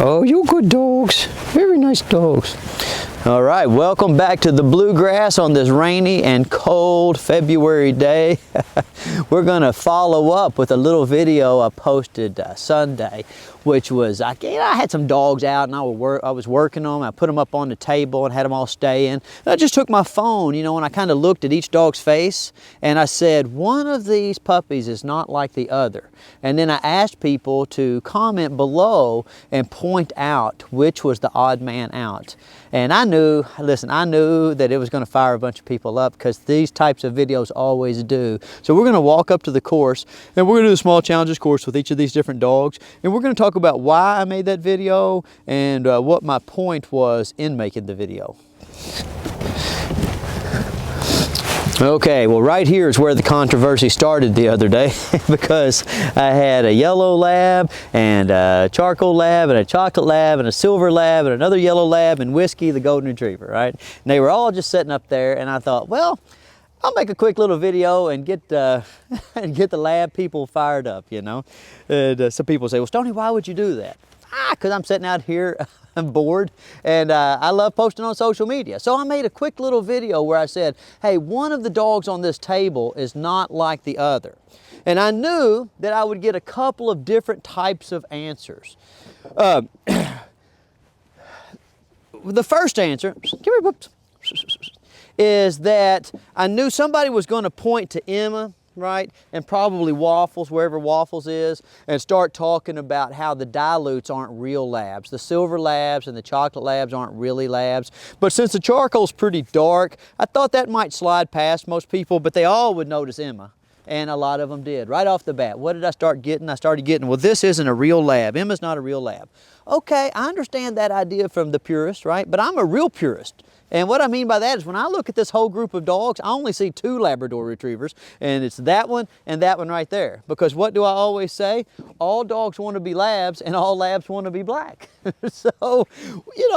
Oh, you're good dogs. Very nice dogs. All right, welcome back to the bluegrass on this rainy and cold February day. We're gonna follow up with a little video I posted Sunday, which was, I had some dogs out and I was working them. I put them up on the table and had them all staying. And I just took my phone, and I kind of looked at each dog's face and I said, one of these puppies is not like the other. And then I asked people to comment below and point out which was the odd man out. And I knew that it was going to fire a bunch of people up, because these types of videos always do. So we're going to walk up to the course and we're going to do a small challenges course with each of these different dogs. And we're going to talk about why I made that video and what my point was in making the video. Okay, well right here is where the controversy started the other day, because I had a yellow lab and a charcoal lab and a chocolate lab and a silver lab and another yellow lab and Whiskey, the golden retriever, right? And they were all just sitting up there, and I thought, well, I'll make a quick little video and get the lab people fired up, And some people say, well, Stonnie, why would you do that? Because I'm sitting out here, I'm bored, and I love posting on social media. So I made a quick little video where I said, hey, one of the dogs on this table is not like the other. And I knew that I would get a couple of different types of answers. The first answer, is that I knew somebody was going to point to Emma, right, and probably Waffles, wherever Waffles is, and start talking about how the dilutes aren't real labs. The silver labs and the chocolate labs aren't really labs. But since the charcoal's pretty dark, I thought that might slide past most people, but they all would notice Emma. And a lot of them did. Right off the bat, what did I start getting? I started getting, well, this isn't a real lab. Emma's not a real lab. Okay, I understand that idea from the purist, right? But I'm a real purist. And what I mean by that is, when I look at this whole group of dogs, I only see 2 Labrador retrievers, and it's that one and that one right there. Because what do I always say? All dogs want to be labs and all labs want to be black. So,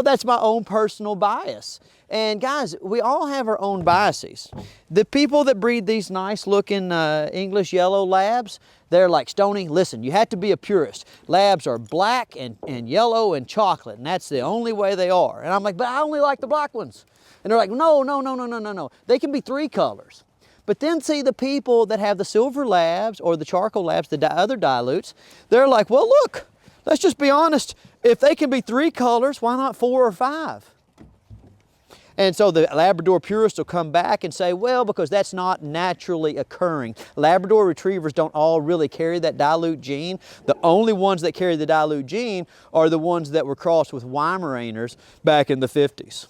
that's my own personal bias. And guys, we all have our own biases. The people that breed these nice looking English yellow labs, they're like, Stonnie, listen, you have to be a purist. Labs are black and yellow and chocolate, and that's the only way they are. And I'm like, but I only like the black ones. And they're like, no. They can be 3 colors. But then see the people that have the silver labs or the charcoal labs, the other dilutes, they're like, well, look, let's just be honest. If they can be 3 colors, why not 4 or 5? And so the Labrador purists will come back and say, well, because that's not naturally occurring. Labrador retrievers don't all really carry that dilute gene. The only ones that carry the dilute gene are the ones that were crossed with Weimaraners back in the 50s.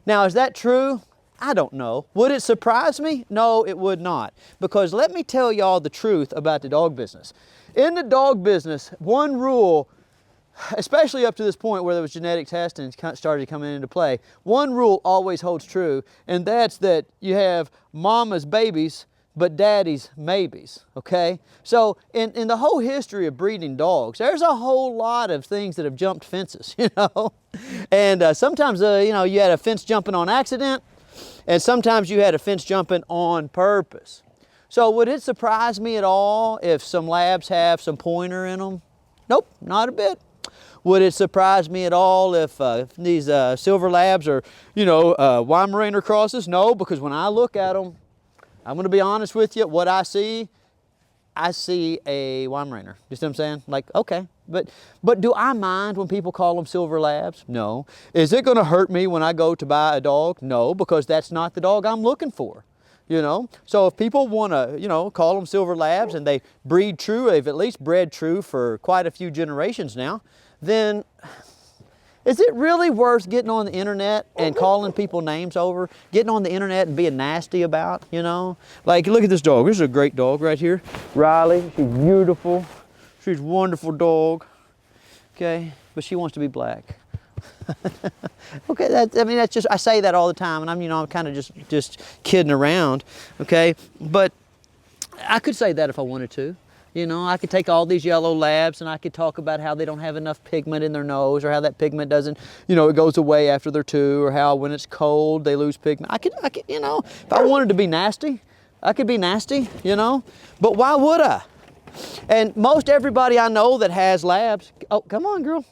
Now, is that true? I don't know. Would it surprise me? No, it would not. Because let me tell y'all the truth about the dog business. In the dog business, one rule, especially up to this point where there was genetic testing started coming into play, one rule always holds true, and that's that you have mama's babies, but daddy's maybes, okay? So in the whole history of breeding dogs, there's a whole lot of things that have jumped fences, And sometimes, you had a fence jumping on accident, and sometimes you had a fence jumping on purpose. So would it surprise me at all if some labs have some pointer in them? Nope, not a bit. Would it surprise me at all if these silver labs are, Weimaraner crosses? No, because when I look at them, I'm going to be honest with you, what I see a Weimaraner. You see what I'm saying? Like, okay, but do I mind when people call them silver labs? No. Is it going to hurt me when I go to buy a dog? No, because that's not the dog I'm looking for. So if people want to, call them silver labs and they breed true, they've at least bred true for quite a few generations now, then is it really worth getting on the internet and calling people names over, getting on the internet and being nasty about, Like, look at this dog. This is a great dog right here. Riley, she's beautiful. She's a wonderful dog, okay? But she wants to be black. Okay, that's just, I say that all the time, and I'm kind of just kidding around, okay? But I could say that if I wanted to. I could take all these yellow labs and I could talk about how they don't have enough pigment in their nose, or how that pigment doesn't, it goes away after they're 2, or how when it's cold they lose pigment. I could, if I wanted to be nasty, I could be nasty, but why would I? And most everybody I know that has labs, oh, come on, girl.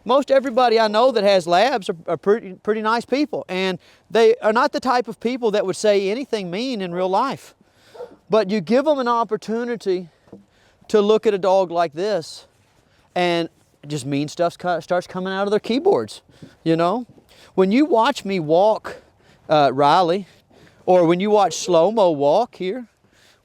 most everybody I know that has labs are pretty nice people, and they are not the type of people that would say anything mean in real life. But you give them an opportunity to look at a dog like this, and just mean stuff starts coming out of their keyboards, you know? When you watch me walk Riley, or when you watch Slow-Mo walk here,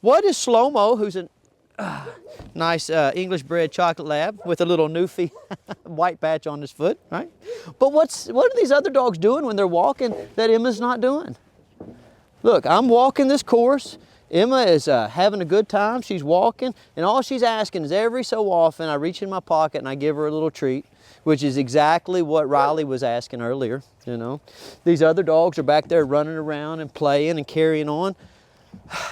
what is Slow-Mo, who's a nice English bred chocolate lab with a little Newfie white patch on his foot, right? But what are these other dogs doing when they're walking that Emma's not doing? Look, I'm walking this course. Emma is having a good time. She's walking, and all she's asking is every so often I reach in my pocket and I give her a little treat, which is exactly what Riley was asking earlier, you know. These other dogs are back there running around and playing and carrying on.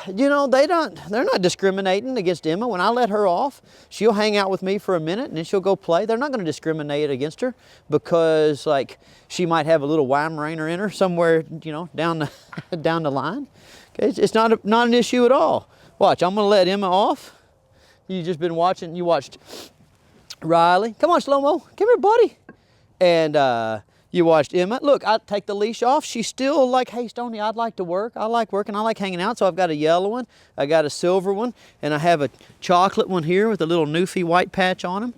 You know, they're not discriminating against Emma. When I let her off, she'll hang out with me for a minute and then she'll go play. They're not going to discriminate against her because, like, she might have a little Weimaraner in her somewhere, you know, down the line. Okay, it's not an issue at all. Watch, I'm going to let Emma off. You just been watching. You watched Riley. Come on, Slow-Mo. Come here, buddy. And you watched Emma. Look, I take the leash off. She's still like, hey, Stonnie, I'd like to work. I like working. I like hanging out. So I've got a yellow one. I got a silver one. And I have a chocolate one here with a little Newfie white patch on him.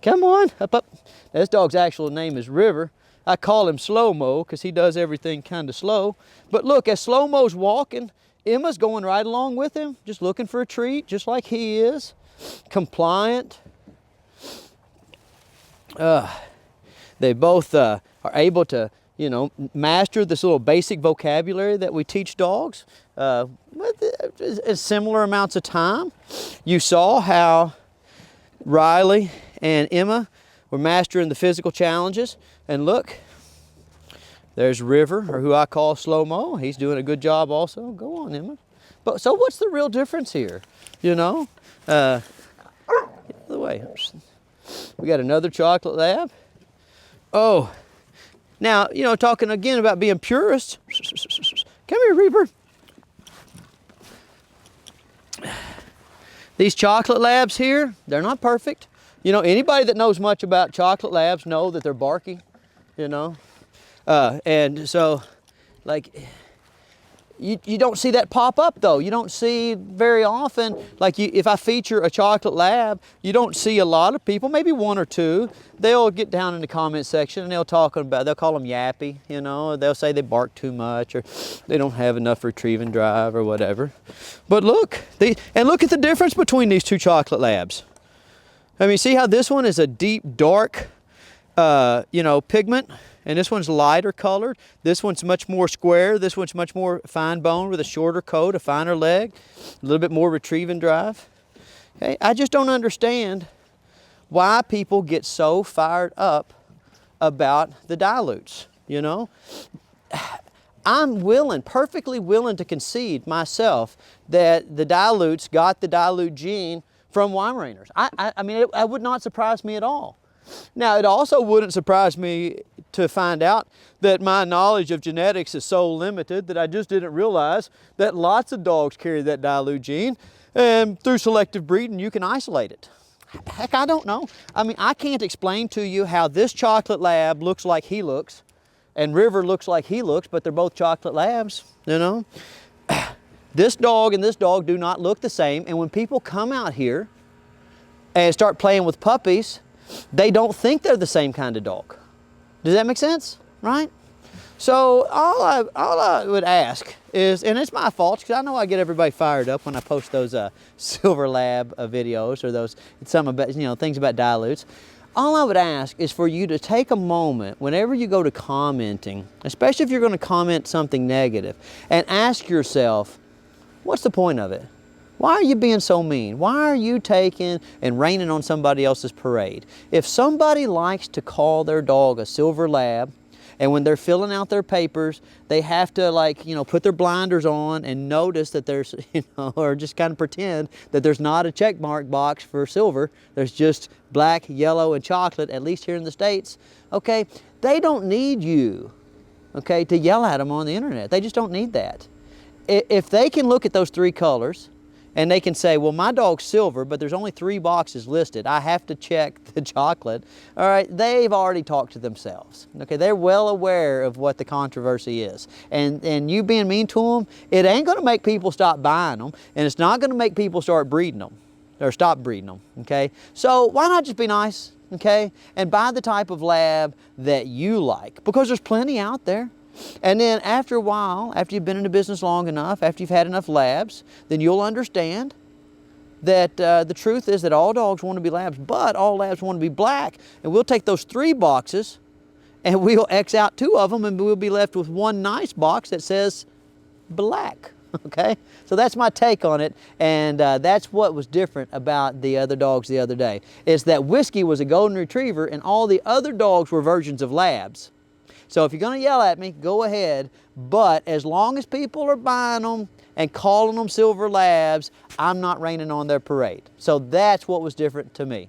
Come on. Up, up. This dog's actual name is River. I call him Slow-Mo because he does everything kind of slow. But look, as Slow-Mo's walking, Emma's going right along with him, just looking for a treat, just like he is. Compliant. They both are able to, you know, master this little basic vocabulary that we teach dogs with similar amounts of time. You saw how Riley and Emma were mastering the physical challenges. And look, there's River, or who I call Slow-Mo. He's doing a good job also. Go on, Emma. But so what's the real difference here? You know, get out of the way. We got another chocolate lab. Oh, now, you know, talking again about being purists. Come here, Reaper. These chocolate labs here, they're not perfect. You know, anybody that knows much about chocolate labs know that they're barky, you know. And so, like, you don't see that pop up though. You don't see very often, like if I feature a chocolate lab, you don't see a lot of people, maybe one or two, they'll get down in the comment section and they'll call them yappy, you know. They'll say they bark too much or they don't have enough retrieve and drive or whatever. But look, look at the difference between these two chocolate labs. I mean, see how this one is a deep, dark, you know, pigment, and this one's lighter colored. This one's much more square. This one's much more fine bone with a shorter coat, a finer leg, a little bit more retrieve and drive. Okay, I just don't understand why people get so fired up about the dilutes, you know. I'm perfectly willing to concede myself that the dilutes got the dilute gene from Weimaraners. I mean, it would not surprise me at all. Now, it also wouldn't surprise me to find out that my knowledge of genetics is so limited that I just didn't realize that lots of dogs carry that dilute gene, and through selective breeding, you can isolate it. Heck, I don't know. I mean, I can't explain to you how this chocolate lab looks like he looks, and River looks like he looks, but they're both chocolate labs, you know? This dog and this dog do not look the same, and when people come out here and start playing with puppies, they don't think they're the same kind of dog. Does that make sense? Right? So all I would ask is, and it's my fault because I know I get everybody fired up when I post those silver lab videos or those things about dilutes. All I would ask is for you to take a moment whenever you go to commenting, especially if you're going to comment something negative, and ask yourself, what's the point of it? Why are you being so mean? Why are you taking and raining on somebody else's parade? If somebody likes to call their dog a silver lab, and when they're filling out their papers, they have to put their blinders on and notice that there's, or just kind of pretend that there's not a check mark box for silver. There's just black, yellow, and chocolate, at least here in the States. Okay, they don't need you, okay, to yell at them on the internet. They just don't need that. If they can look at those three colors and they can say, well, my dog's silver, but there's only 3 boxes listed. I have to check the chocolate. All right, they've already talked to themselves. Okay, they're well aware of what the controversy is. And you being mean to them, it ain't gonna make people stop buying them, and it's not gonna make people start breeding them, or stop breeding them, okay? So why not just be nice, okay? And buy the type of lab that you like, because there's plenty out there. And then after a while, after you've been in the business long enough, after you've had enough labs, then you'll understand that the truth is that all dogs want to be labs, but all labs want to be black. And we'll take those 3 boxes and we'll X out 2 of them, and we'll be left with one nice box that says black, okay? So that's my take on it, and that's what was different about the other dogs the other day, is that Whiskey was a golden retriever and all the other dogs were versions of labs. So if you're gonna yell at me, go ahead, but as long as people are buying them and calling them silver labs, I'm not raining on their parade. So that's what was different to me.